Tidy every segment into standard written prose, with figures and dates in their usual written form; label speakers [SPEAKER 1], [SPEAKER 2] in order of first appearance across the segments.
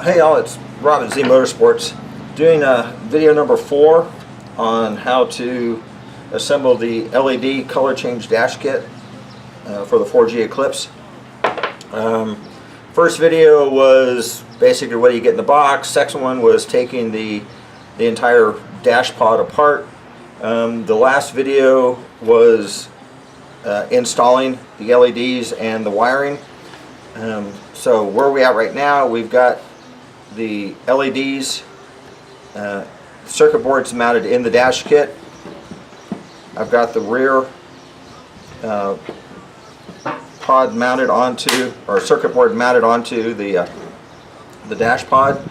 [SPEAKER 1] Hey y'all, it's Rob at Z Motorsports doing video number 4 on how to assemble the LED color change dash kit for the 4G Eclipse. First video was basically what do you get in the box. Second one was taking the entire dash pod apart. The last video was installing the LEDs and the wiring. So where are we at right now? We've got the LEDs, circuit boards mounted in the dash kit. I've got the rear pod mounted onto, or circuit board mounted onto the dash pod.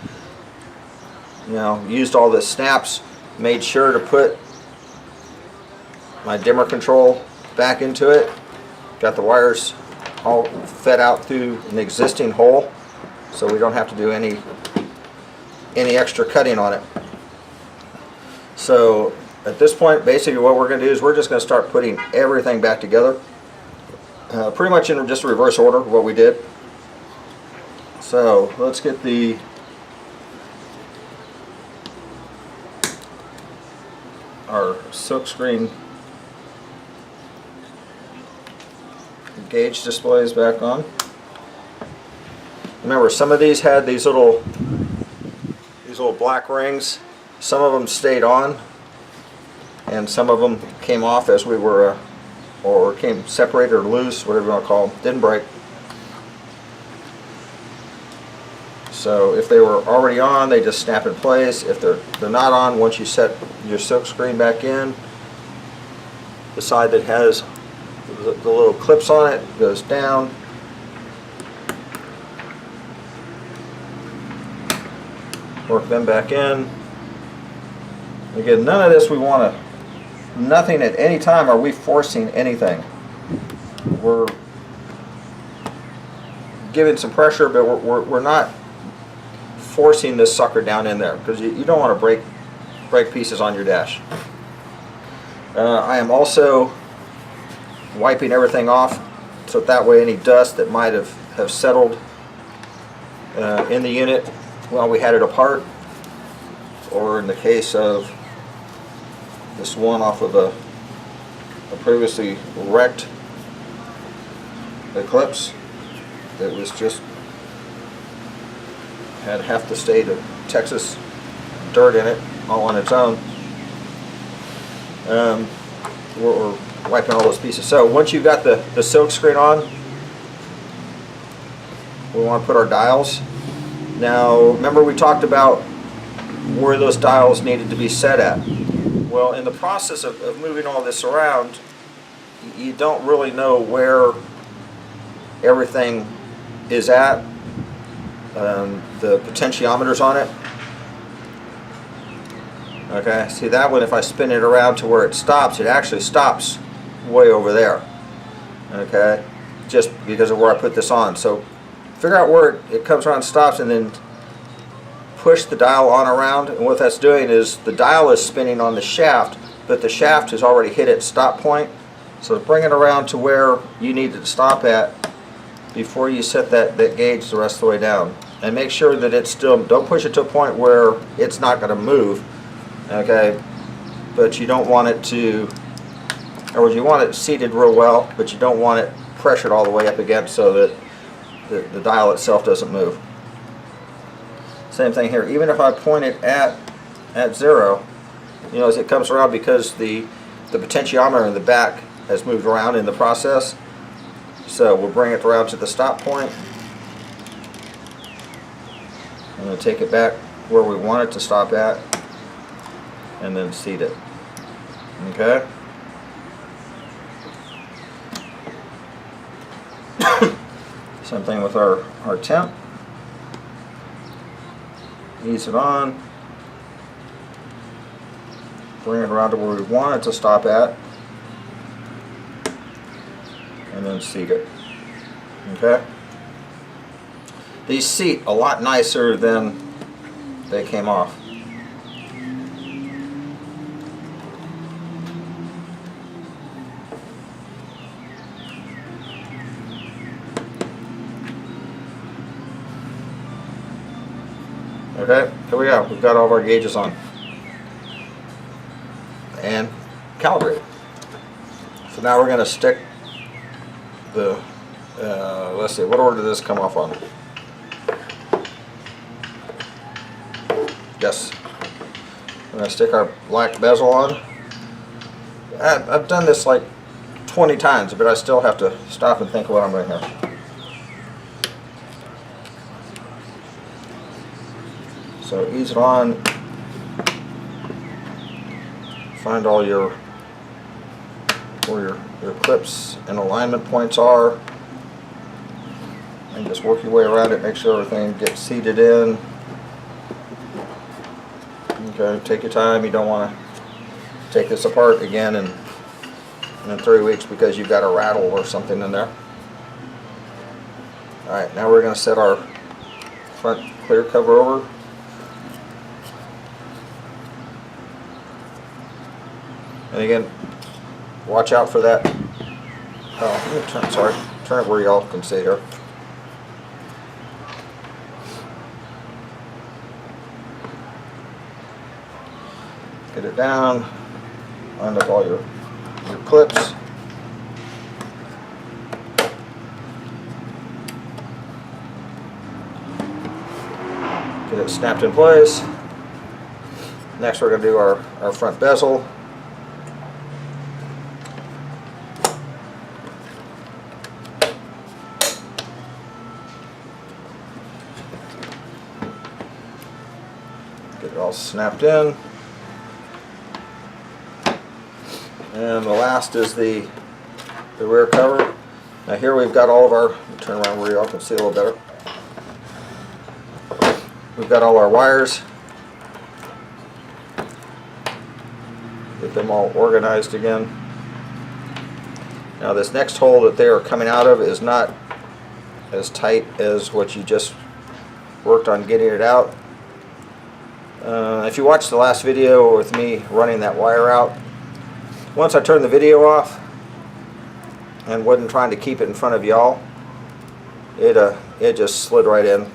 [SPEAKER 1] You know, used all the snaps, made sure to put my dimmer control back into it. Got the wires all fed out through an existing hole, so we don't have to do any extra cutting on it. So at this point, basically what we're going to do is we're just going to start putting everything back together, pretty much in just reverse order of what we did. So let's get our silkscreen gauge displays back on. Remember, some of these had these little black rings. Some of them stayed on, and some of them came off as we were, or came separated or loose, whatever you want to call them. Didn't break. So if they were already on, they just snap in place. If they're not on, once you set your silk screen back in, the side that has the little clips on it goes down. Work them back in. Again, none of this we want to, nothing at any time are we forcing anything. We're giving some pressure, but we're not forcing this sucker down in there, because you don't want to break pieces on your dash. I am also wiping everything off, so that way any dust that might have settled in the unit while we had it apart, or in the case of this one off of a previously wrecked Eclipse that was just had half the state of Texas dirt in it all on its own. We're wiping all those pieces. So once you've got the silk screen on, we want to put our dials. Now remember, we talked about where those dials needed to be set at. Well, in the process of moving all this around, you don't really know where everything is at. The potentiometers on it. Okay, see that one, if I spin it around to where it stops, it actually stops way over there. Okay, just because of where I put this on. So figure out where it comes around, stops, and then push the dial on around. And what that's doing is the dial is spinning on the shaft, but the shaft has already hit its stop point. So bring it around to where you need it to stop at before you set that gauge the rest of the way down. And make sure that it's still, don't push it to a point where it's not going to move. Okay, but you don't want it to, or you want it seated real well, but you don't want it pressured all the way up against so that the dial itself doesn't move. Same thing here. Even if I point it at 0, you know, as it comes around, because the potentiometer in the back has moved around in the process. So we'll bring it around to the stop point. I'm going to take it back where we want it to stop at, and then seat it. Okay. Same thing with our temp. Ease it on. Bring it around to where we want it to stop at, and then seat it. Okay. These seat a lot nicer than they came off. Okay, here we go. We've got all of our gauges on and calibrated. So now we're going to stick the, let's see, what order did this come off on? Yes. We're going to stick our black bezel on. I've done this like 20 times, but I still have to stop and think of what I'm doing here. So ease it on, find all your, where your clips and alignment points are, and just work your way around it, make sure everything gets seated in. Okay, take your time, you don't want to take this apart again in 3 weeks because you've got a rattle or something in there. Alright, now we're going to set our front clear cover over. And again, watch out for that. Oh, let me turn it where y'all can see here. Get it down, line up all your clips. Get it snapped in place. Next we're going to do our front bezel. Get it all snapped in. And the last is the rear cover. Now here we've got all of our, turn around where you all can see a little better. We've got all our wires. Get them all organized again. Now this next hole that they are coming out of is not as tight as what you just worked on getting it out. If you watched the last video with me running that wire out, once I turned the video off and wasn't trying to keep it in front of y'all, it just slid right in.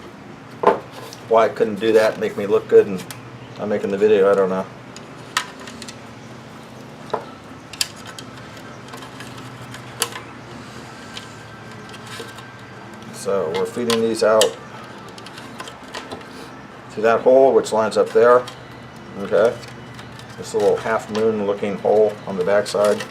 [SPEAKER 1] Why I couldn't do that, make me look good, and I'm making the video, I don't know. So we're feeding these out to that hole, which lines up there. Okay, this little half moon looking hole on the back side.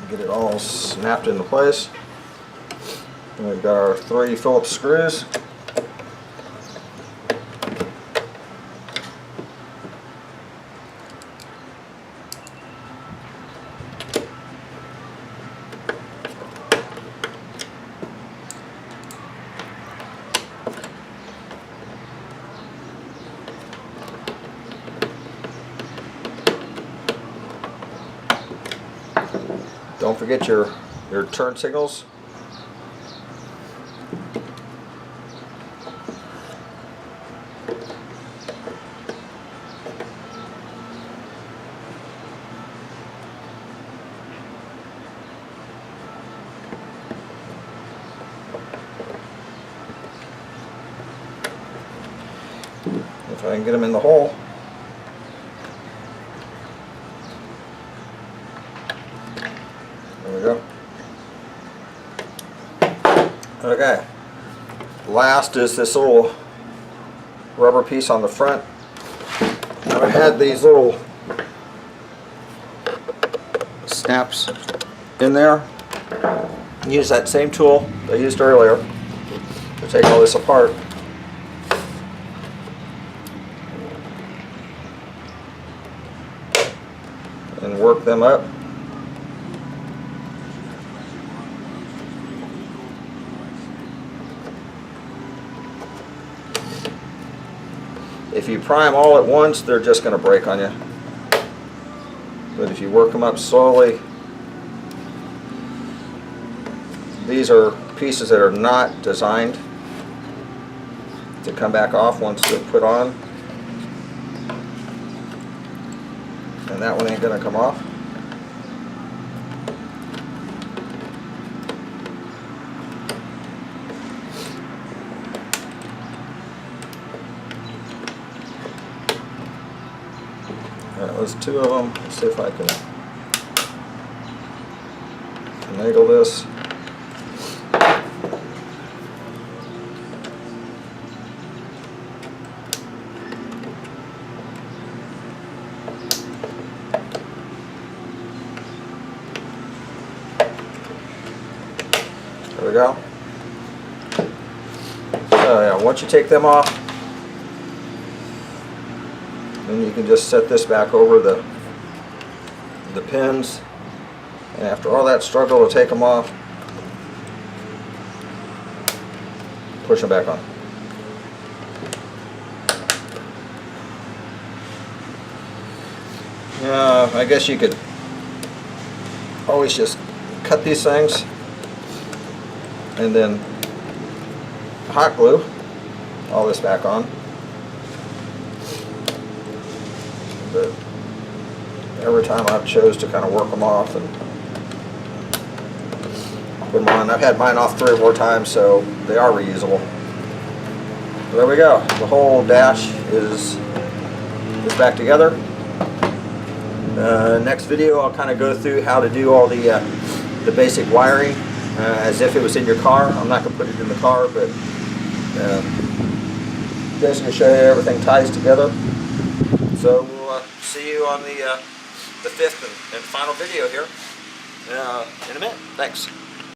[SPEAKER 1] Get it all snapped into place. And we've got our 3 Phillips screws. Don't forget your turn signals. If I can get them in the hole. There we go. Okay. Last is this little rubber piece on the front. Now I had these little snaps in there. Use that same tool I used earlier to take all this apart. And work them up. If you prime all at once, they're just going to break on you. But if you work them up slowly, these are pieces that are not designed to come back off once they're put on. And that one ain't gonna come off. Alright, there's two of them. Let's see if I can finagle this. There we go. So yeah, once you take them off, then you can just set this back over the pins, and after all that struggle to take them off, push them back on. I guess you could always just cut these things and then hot glue all this back on. But every time I've chose to kind of work them off and put them on. I've had mine off 3 or 4 times, so they are reusable. So there we go. The whole dash is back together. Next video I'll kind of go through how to do all the basic wiring as if it was in your car. I'm not going to put it in the car, but just to show you everything ties together. So we'll see you on the 5th and final video here in a minute. Thanks.